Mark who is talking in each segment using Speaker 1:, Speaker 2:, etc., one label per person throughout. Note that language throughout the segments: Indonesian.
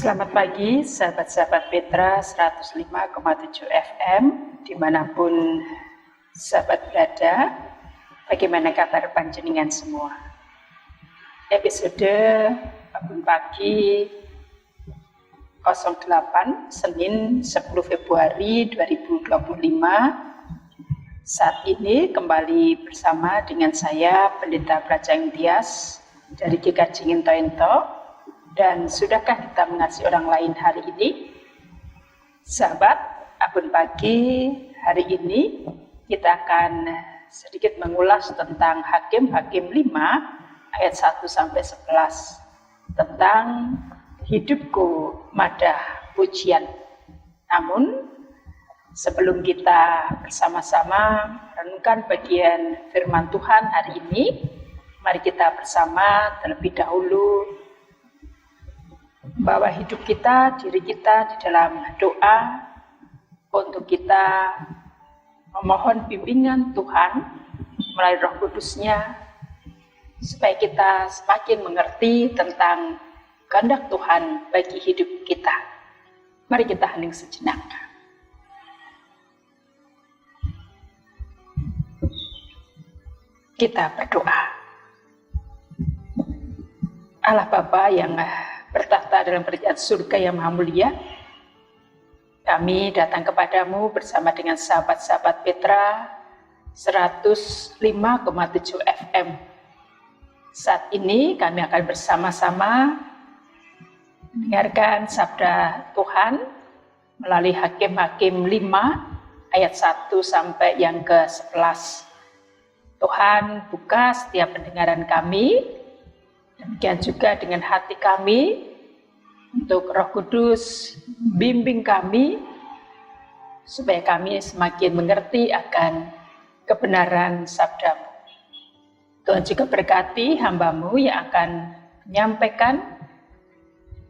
Speaker 1: Selamat pagi, sahabat-sahabat Petra 105,7 FM, dimanapun sahabat berada. Bagaimana kabar panjenengan semua? Episode bangun pagi 08 Senin 10 Februari 2025. Saat ini kembali bersama dengan saya, Pendeta Brajang Tias dari GKJ Nginto-Ento. Dan sudahkah kita mengasihi orang lain hari ini? Sahabat, abun pagi hari ini kita akan sedikit mengulas tentang Hakim-Hakim 5 ayat 1-11 tentang hidupku madah pujian. Namun sebelum kita bersama-sama merenungkan bagian firman Tuhan hari ini, mari kita bersama terlebih dahulu bahwa hidup kita, diri kita di dalam doa untuk kita memohon bimbingan Tuhan melalui Roh Kudus-Nya supaya kita semakin mengerti tentang kehendak Tuhan bagi hidup kita. Mari kita hening sejenak. Kita berdoa. Allah Bapa yang bertahta dalam kerajaan surga yang maha mulia, kami datang kepadamu bersama dengan sahabat-sahabat Petra 105,7 FM. Saat ini kami akan bersama-sama mendengarkan sabda Tuhan melalui Hakim-Hakim 5 ayat 1 sampai yang ke-11. Tuhan buka setiap pendengaran kami, demikian juga dengan hati kami, untuk Roh Kudus bimbing kami supaya kami semakin mengerti akan kebenaran sabda-Mu. Tuhan juga berkati hamba-Mu yang akan menyampaikan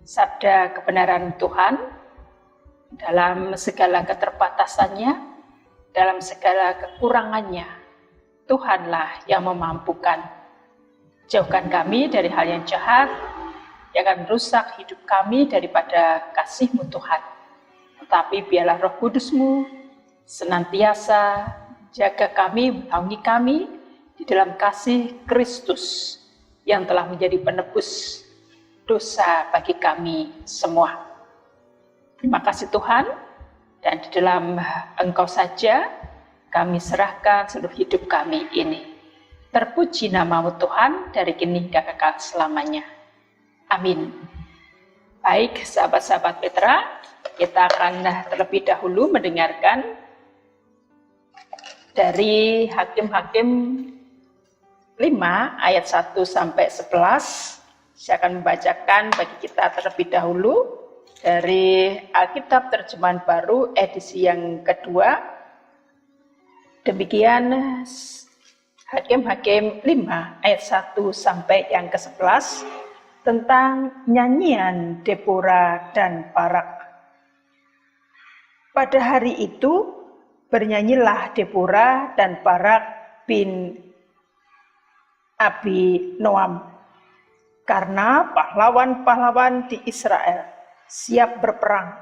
Speaker 1: sabda kebenaran Tuhan dalam segala keterbatasannya, dalam segala kekurangannya. Tuhanlah yang memampukan. Jauhkan kami dari hal yang jahat yang akan merusak hidup kami daripada kasih-Mu Tuhan. Tetapi biarlah Roh Kudus-Mu senantiasa jaga kami, menaungi kami di dalam kasih Kristus yang telah menjadi penebus dosa bagi kami semua. Terima kasih Tuhan, dan di dalam Engkau saja kami serahkan seluruh hidup kami ini. Terpuji nama-Mu Tuhan dari kini hingga kekal selamanya. Amin. Baik, sahabat-sahabat Petra, kita akan terlebih dahulu mendengarkan dari Hakim-Hakim 5 ayat 1-11. Saya akan membacakan bagi kita terlebih dahulu dari Alkitab Terjemahan Baru edisi yang kedua. Demikian Hakim-Hakim 5 ayat 1 sampai yang ke-11 tentang nyanyian Deborah dan Barak. Pada hari itu bernyanyilah Deborah dan Barak bin Abinoam, karena pahlawan-pahlawan di Israel siap berperang,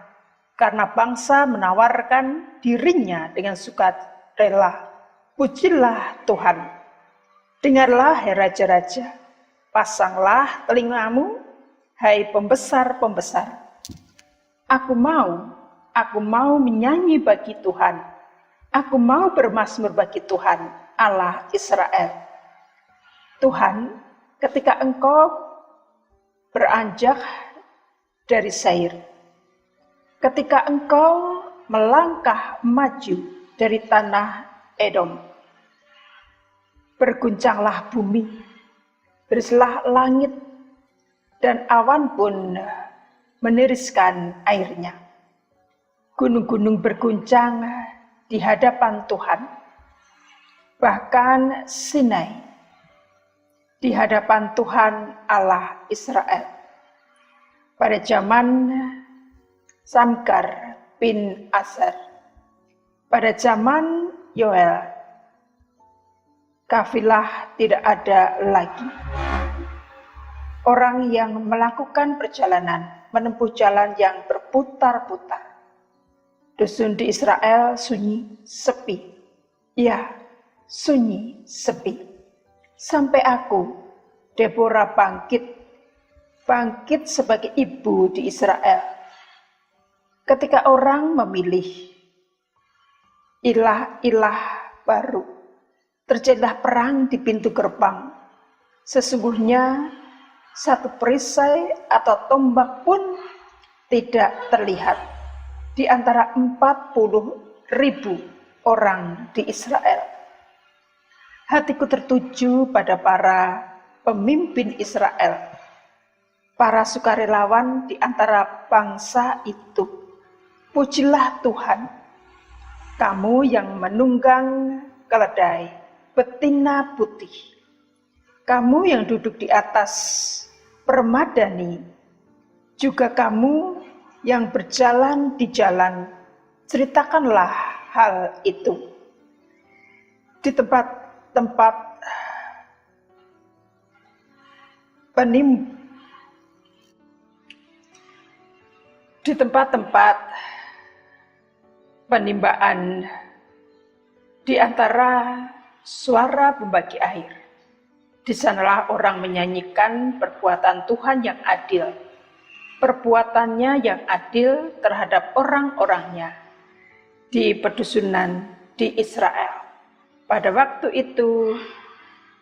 Speaker 1: karena bangsa menawarkan dirinya dengan sukarela. Pujilah Tuhan. Dengarlah hai raja-raja, pasanglah telingamu, hai pembesar-pembesar. Aku mau menyanyi bagi Tuhan. Aku mau bermazmur bagi Tuhan, Allah Israel. Tuhan, ketika Engkau beranjak dari Seir, ketika Engkau melangkah maju dari tanah Edom, berguncanglah bumi, bersilah langit, dan awan pun meniriskan airnya. Gunung-gunung berguncang di hadapan Tuhan, bahkan Sinai di hadapan Tuhan Allah Israel. Pada zaman Samgar bin Aser, pada zaman Yoel, kafilah tidak ada lagi. Orang yang melakukan perjalanan menempuh jalan yang berputar-putar. Dusun di Israel sunyi, sepi. Ya, sunyi, sepi. Sampai aku, Deborah, bangkit sebagai ibu di Israel. Ketika orang memilih ilah-ilah baru, terjadilah perang di pintu gerbang. Sesungguhnya satu perisai atau tombak pun tidak terlihat di antara 40.000 orang di Israel. Hatiku tertuju pada para pemimpin Israel, para sukarelawan di antara bangsa itu. Pujilah Tuhan, kamu yang menunggang keledai betina putih, kamu yang duduk di atas permadani, juga kamu yang berjalan di jalan, ceritakanlah hal itu. Di tempat-tempat penimbaan di antara suara pembagi air, di sanalah orang menyanyikan perbuatan Tuhan yang adil, perbuatannya yang adil terhadap orang-orangnya di pedusunan di Israel. Pada waktu itu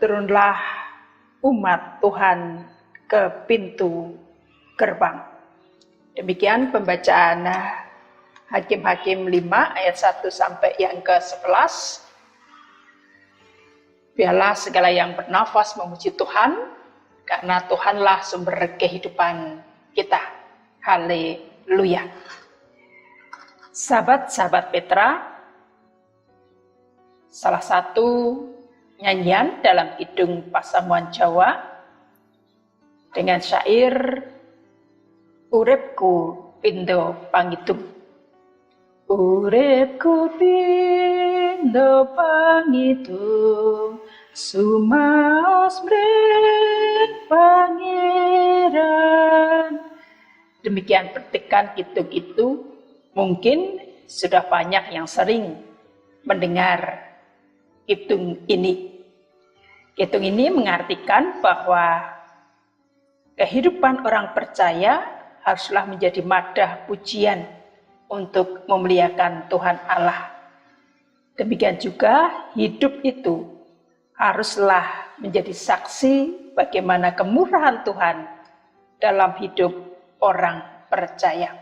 Speaker 1: turunlah umat Tuhan ke pintu gerbang. Demikian pembacaan Hakim-Hakim 5 ayat 1 sampai yang ke-11. Biarlah segala yang bernafas memuji Tuhan, karena Tuhanlah sumber kehidupan kita. Haleluya. Sahabat-sahabat Petra, salah satu nyanyian dalam Kidung Pasamuan Jawa dengan syair Uripku Pindo Pangitung. Uripku pindo pangitung, sumaos mrit pangeran. Demikian petikan kidung itu. Mungkin sudah banyak yang sering mendengar kidung ini. Kidung ini mengartikan bahwa kehidupan orang percaya haruslah menjadi madah pujian untuk memuliakan Tuhan Allah. Demikian juga hidup itu haruslah menjadi saksi bagaimana kemurahan Tuhan dalam hidup orang percaya.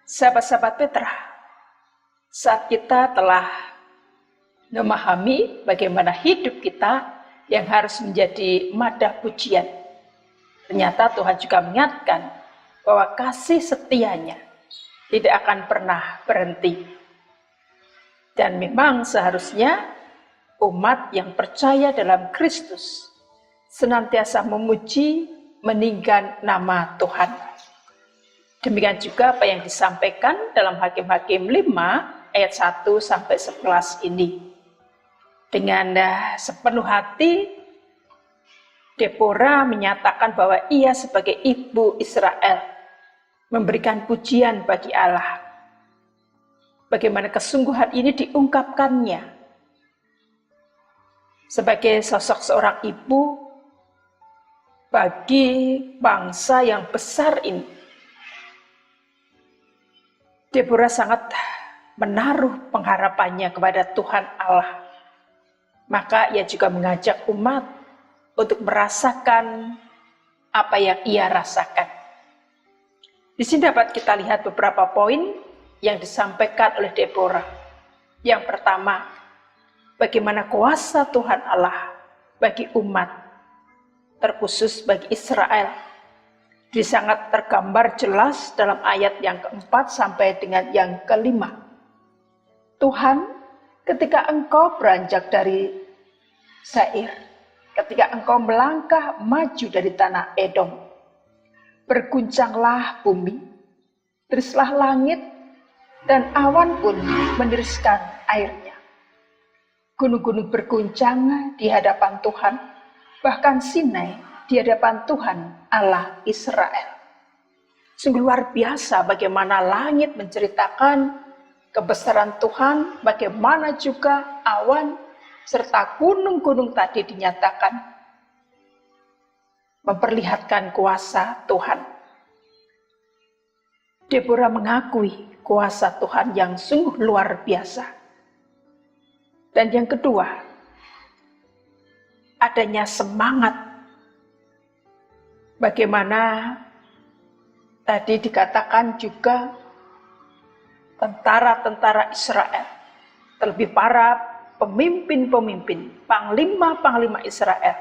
Speaker 1: Sahabat-sahabat Petra, saat kita telah memahami bagaimana hidup kita yang harus menjadi madah pujian, ternyata Tuhan juga mengingatkan bahwa kasih setianya tidak akan pernah berhenti. Dan memang seharusnya umat yang percaya dalam Kristus senantiasa memuji, meninggikan nama Tuhan. Demikian juga apa yang disampaikan dalam Hakim-Hakim 5 ayat 1 sampai 11 ini. Dengan sepenuh hati Deborah menyatakan bahwa ia sebagai ibu Israel memberikan pujian bagi Allah. Bagaimana kesungguhan ini diungkapkannya sebagai sosok seorang ibu bagi bangsa yang besar ini. Deborah sangat menaruh pengharapannya kepada Tuhan Allah. Maka ia juga mengajak umat untuk merasakan apa yang ia rasakan. Di sini dapat kita lihat beberapa poin yang disampaikan oleh Deborah. Yang pertama, bagaimana kuasa Tuhan Allah bagi umat, terkhusus bagi Israel, sangat tergambar jelas dalam ayat yang keempat sampai dengan yang kelima. Tuhan, ketika engkau beranjak dari Seir, ketika engkau melangkah maju dari tanah Edom, berguncanglah bumi, terislah langit, dan awan pun meniriskan airnya. Gunung-gunung berguncang di hadapan Tuhan, bahkan Sinai di hadapan Tuhan Allah Israel. Sungguh luar biasa bagaimana langit menceritakan kebesaran Tuhan, bagaimana juga awan serta gunung-gunung tadi dinyatakan memperlihatkan kuasa Tuhan. Deborah mengakui kuasa Tuhan yang sungguh luar biasa. Dan yang kedua, adanya semangat. Bagaimana tadi dikatakan juga tentara-tentara Israel, terlebih para pemimpin-pemimpin, panglima-panglima Israel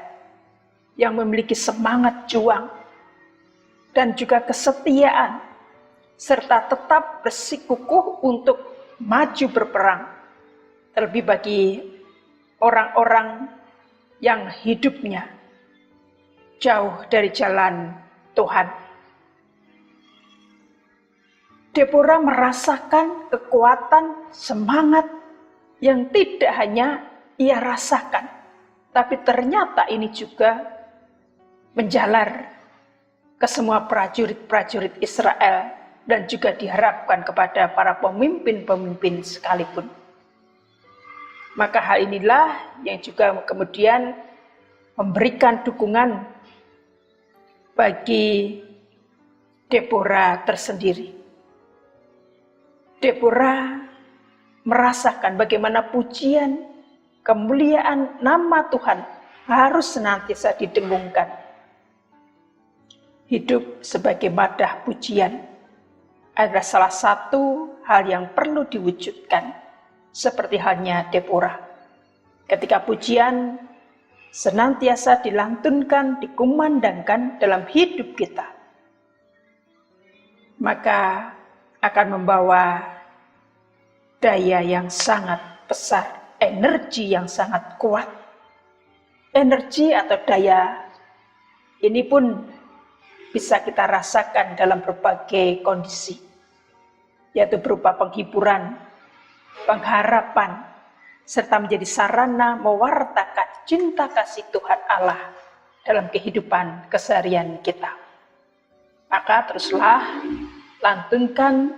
Speaker 1: yang memiliki semangat juang dan juga kesetiaan serta tetap bersikukuh untuk maju berperang, terlebih bagi orang-orang yang hidupnya jauh dari jalan Tuhan. Deborah merasakan kekuatan semangat yang tidak hanya ia rasakan, tapi ternyata ini juga menjalar ke semua prajurit-prajurit Israel dan juga diharapkan kepada para pemimpin-pemimpin sekalipun. Maka hal inilah yang juga kemudian memberikan dukungan bagi Deborah tersendiri. Deborah merasakan bagaimana pujian, kemuliaan nama Tuhan harus senantiasa didengungkan. Hidup sebagai madah pujian adalah salah satu hal yang perlu diwujudkan, seperti halnya Deborah. Ketika pujian senantiasa dilantunkan, dikumandangkan dalam hidup kita, maka akan membawa daya yang sangat besar, energi yang sangat kuat. Energi atau daya ini pun bisa kita rasakan dalam berbagai kondisi, yaitu berupa penghiburan, pengharapan, serta menjadi sarana mewartakan cinta kasih Tuhan Allah dalam kehidupan keseharian kita. Maka teruslah lantunkan,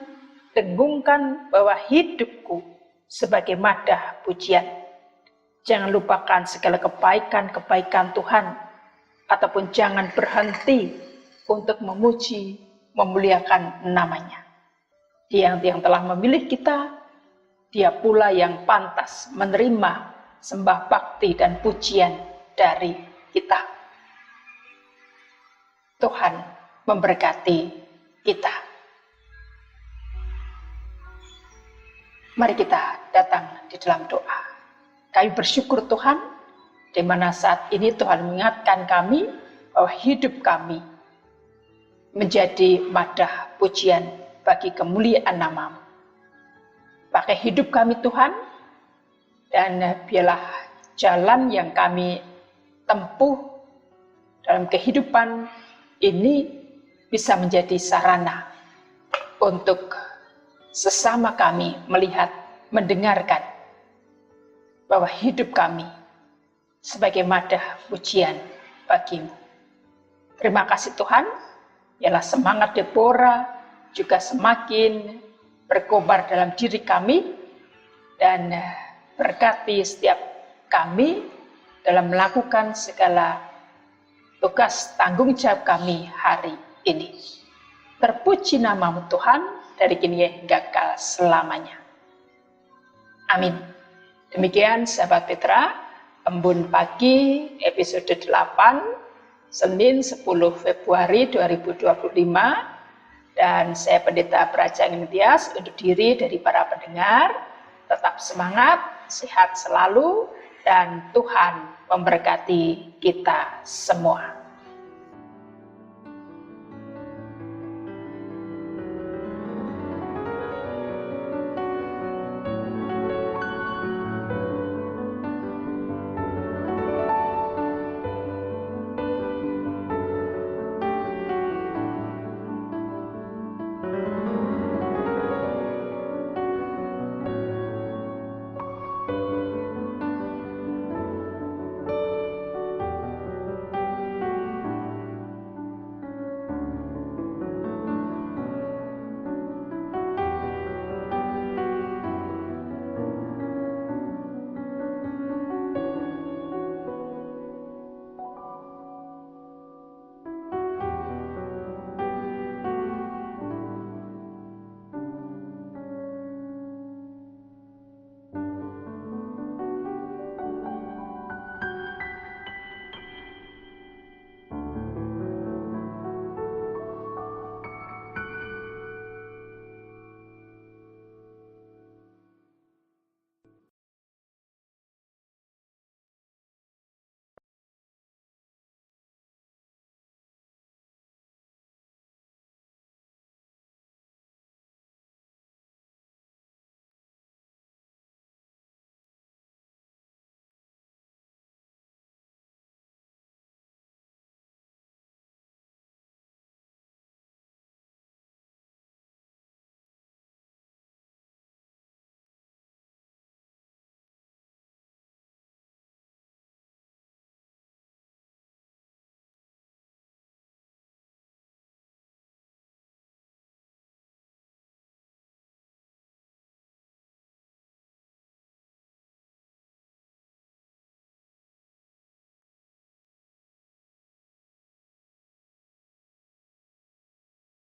Speaker 1: dengungkan bahwa hidupku sebagai madah pujian. Jangan lupakan segala kebaikan-kebaikan Tuhan, ataupun jangan berhenti untuk memuji, memuliakan namanya. Dia yang telah memilih kita, dia pula yang pantas menerima sembah bakti dan pujian dari kita. Tuhan memberkati kita. Mari kita datang di dalam doa. Kami bersyukur Tuhan, di mana saat ini Tuhan mengingatkan kami bahwa hidup kami menjadi madah pujian bagi kemuliaan nama-Mu. Pakai hidup kami Tuhan, dan biarlah jalan yang kami tempuh dalam kehidupan ini bisa menjadi sarana untuk sesama kami melihat, mendengarkan bahwa hidup kami sebagai madah pujian bagi-Mu. Terima kasih Tuhan, ialah semangat Deborah juga semakin berkobar dalam diri kami, dan berkati setiap kami dalam melakukan segala tugas tanggung jawab kami hari ini. Terpuji nama-Mu Tuhan, dari kini hingga kekal selamanya. Amin. Demikian sahabat Petra, Embun Pagi episode 8, Senin 10 Februari 2025. Dan saya Pendeta Praja Tias undur diri dari para pendengar. Tetap semangat, sehat selalu, dan Tuhan memberkati kita semua.